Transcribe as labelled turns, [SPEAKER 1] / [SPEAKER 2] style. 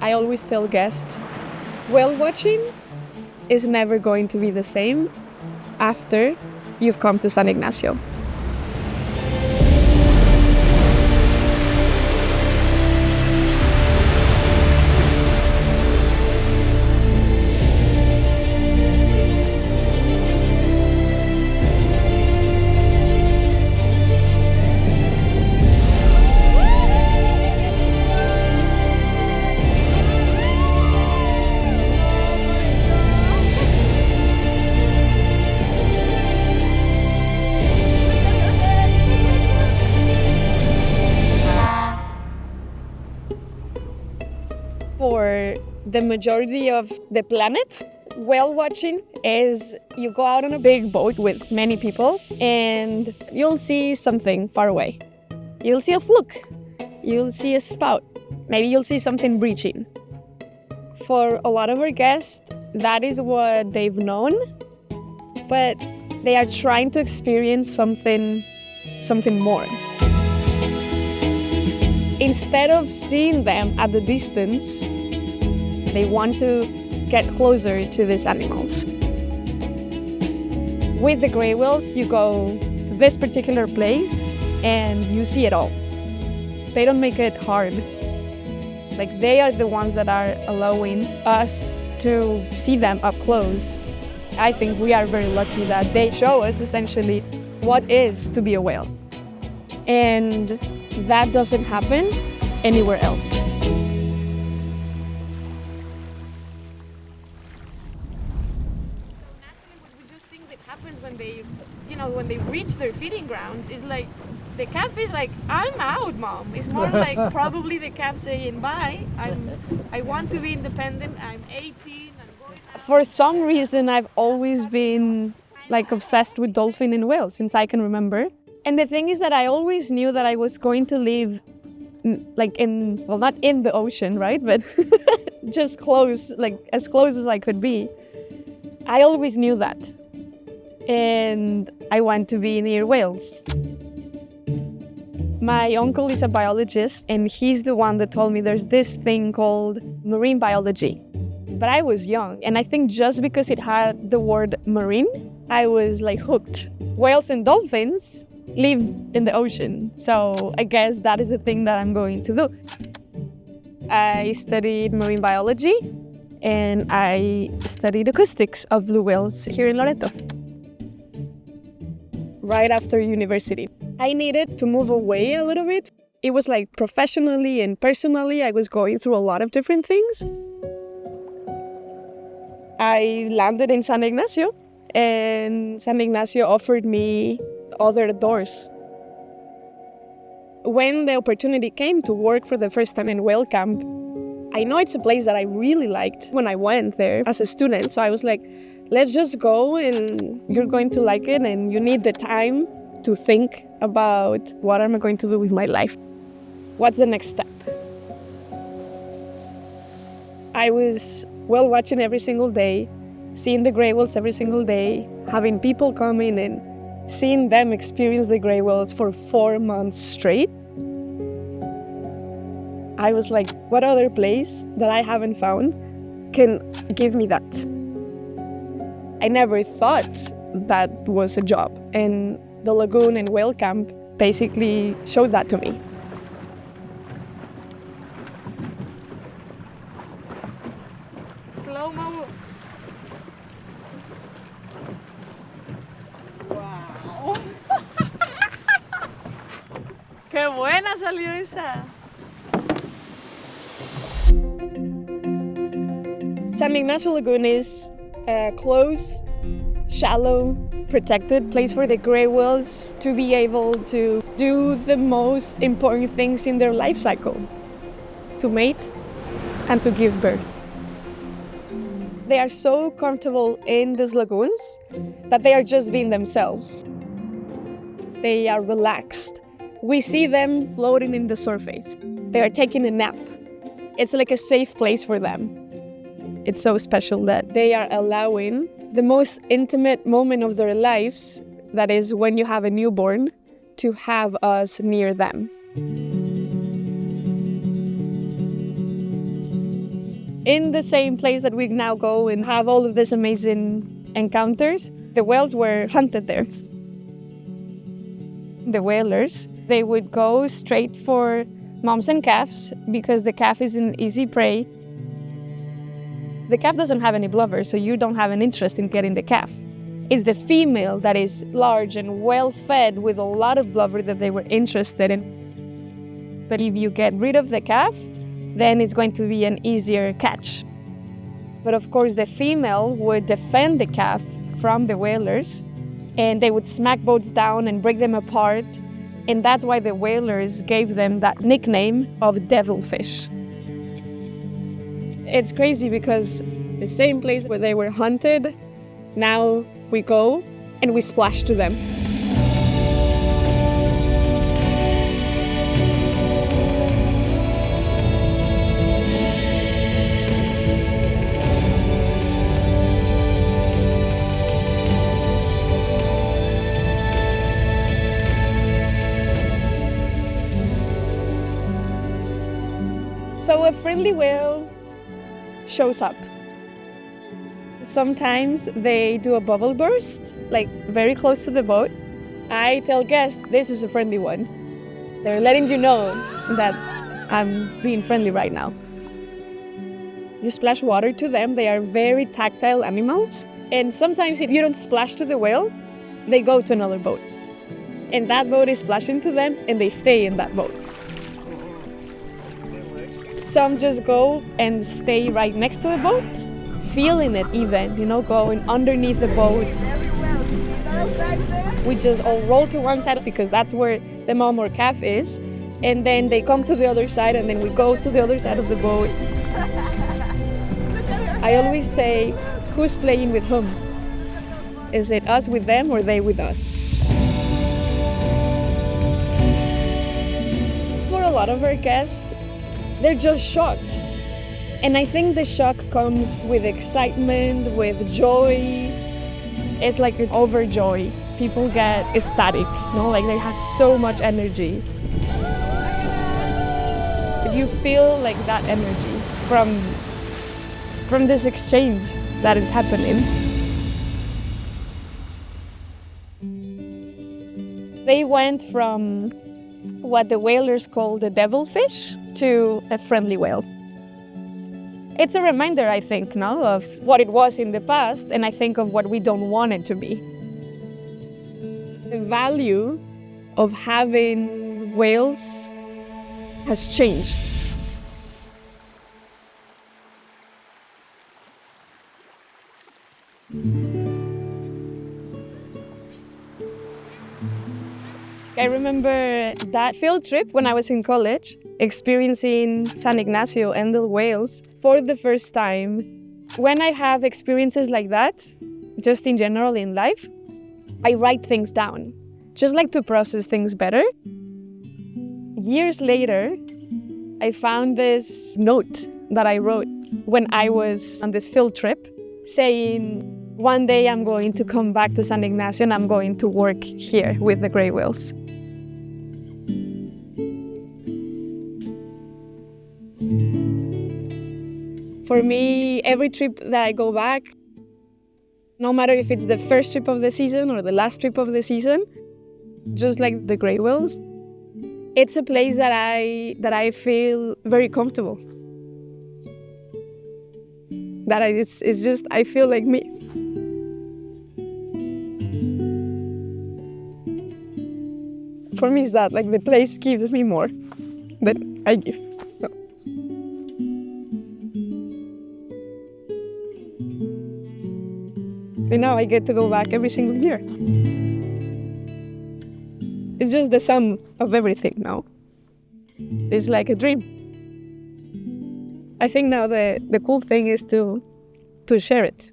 [SPEAKER 1] I always tell guests, whale watching is never going to be the same after you've come to San Ignacio. For the majority of the planet, whale watching is you go out on a big boat with many people and you'll see something far away. You'll see a fluke, you'll see a spout, maybe you'll see something breaching. For a lot of our guests, that is what they've known, but they are trying to experience something more. Instead of seeing them at the distance, they want to get closer to these animals. With the gray whales, you go to this particular place and you see it all. They don't make it hard. Like, they are the ones that are allowing us to see them up close. I think we are very lucky that they show us essentially what is to be a whale. And that doesn't happen anywhere else. When they reach their feeding grounds, it's like the calf is like, I'm out, mom. It's more like probably the calf saying, bye, I want to be independent, I'm 18, I'm going out. For some reason, I've always been like obsessed with dolphin and whales since I can remember. And the thing is that I always knew that I was going to live like not in the ocean, right? But just close, like as close as I could be. I always knew that. And I want to be near whales. My uncle is a biologist, and he's the one that told me there's this thing called marine biology. But I was young, and I think just because it had the word marine, I was like hooked. Whales and dolphins live in the ocean, so I guess that is the thing that I'm going to do. I studied marine biology, and I studied acoustics of blue whales here in Loreto. Right after university, I needed to move away a little bit. It was like professionally and personally, I was going through a lot of different things. I landed in San Ignacio, and San Ignacio offered me other doors. When the opportunity came to work for the first time in whale camp, I know it's a place that I really liked when I went there as a student, so I was like, let's just go and you're going to like it, and you need the time to think about what am I going to do with my life. What's the next step? I was whale watching every single day, seeing the gray whales every single day, having people come in and seeing them experience the gray whales for 4 months straight. I was like, what other place that I haven't found can give me that? I never thought that was a job, and the lagoon and whale camp basically showed that to me. Slow-mo. Wow. Qué buena salió esa. San Ignacio Lagoon is a close, shallow, protected place for the gray whales to be able to do the most important things in their life cycle, to mate and to give birth. They are so comfortable in these lagoons that they are just being themselves. They are relaxed. We see them floating in the surface. They are taking a nap. It's like a safe place for them. It's so special that they are allowing the most intimate moment of their lives, that is when you have a newborn, to have us near them. In the same place that we now go and have all of these amazing encounters, the whales were hunted there. The whalers, they would go straight for moms and calves because the calf is an easy prey. The calf doesn't have any blubber, so you don't have an interest in getting the calf. It's the female that is large and well-fed with a lot of blubber that they were interested in. But if you get rid of the calf, then it's going to be an easier catch. But of course, the female would defend the calf from the whalers, and they would smack boats down and break them apart. And that's why the whalers gave them that nickname of devilfish. It's crazy because the same place where they were hunted, now we go and we splash to them. So a friendly whale shows up. Sometimes they do a bubble burst, like very close to the boat. I tell guests, this is a friendly one. They're letting you know that I'm being friendly right now. You splash water to them. They are very tactile animals. And sometimes if you don't splash to the whale, they go to another boat. And that boat is splashing to them and they stay in that boat. Some just go and stay right next to the boat, feeling it even, going underneath the boat. We just all roll to one side because that's where the mom or calf is. And then they come to the other side and then we go to the other side of the boat. I always say, who's playing with whom? Is it us with them or they with us? For a lot of our guests, they're just shocked. And I think the shock comes with excitement, with joy. It's like an overjoy. People get ecstatic, like they have so much energy. You feel like that energy from this exchange that is happening. They went from what the whalers call the devilfish to a friendly whale. It's a reminder, I think, now of what it was in the past, and I think of what we don't want it to be. The value of having whales has changed. I remember that field trip when I was in college, experiencing San Ignacio and the whales for the first time. When I have experiences like that, just in general in life, I write things down, just like to process things better. Years later, I found this note that I wrote when I was on this field trip saying, one day I'm going to come back to San Ignacio and I'm going to work here with the gray whales. For me, every trip that I go back, no matter if it's the first trip of the season or the last trip of the season, just like the gray whales, it's a place that I feel very comfortable. It's just, I feel like me. For me, it's that, like the place gives me more than I give. No. And now I get to go back every single year. It's just the sum of everything now. It's like a dream. I think now the cool thing is to share it.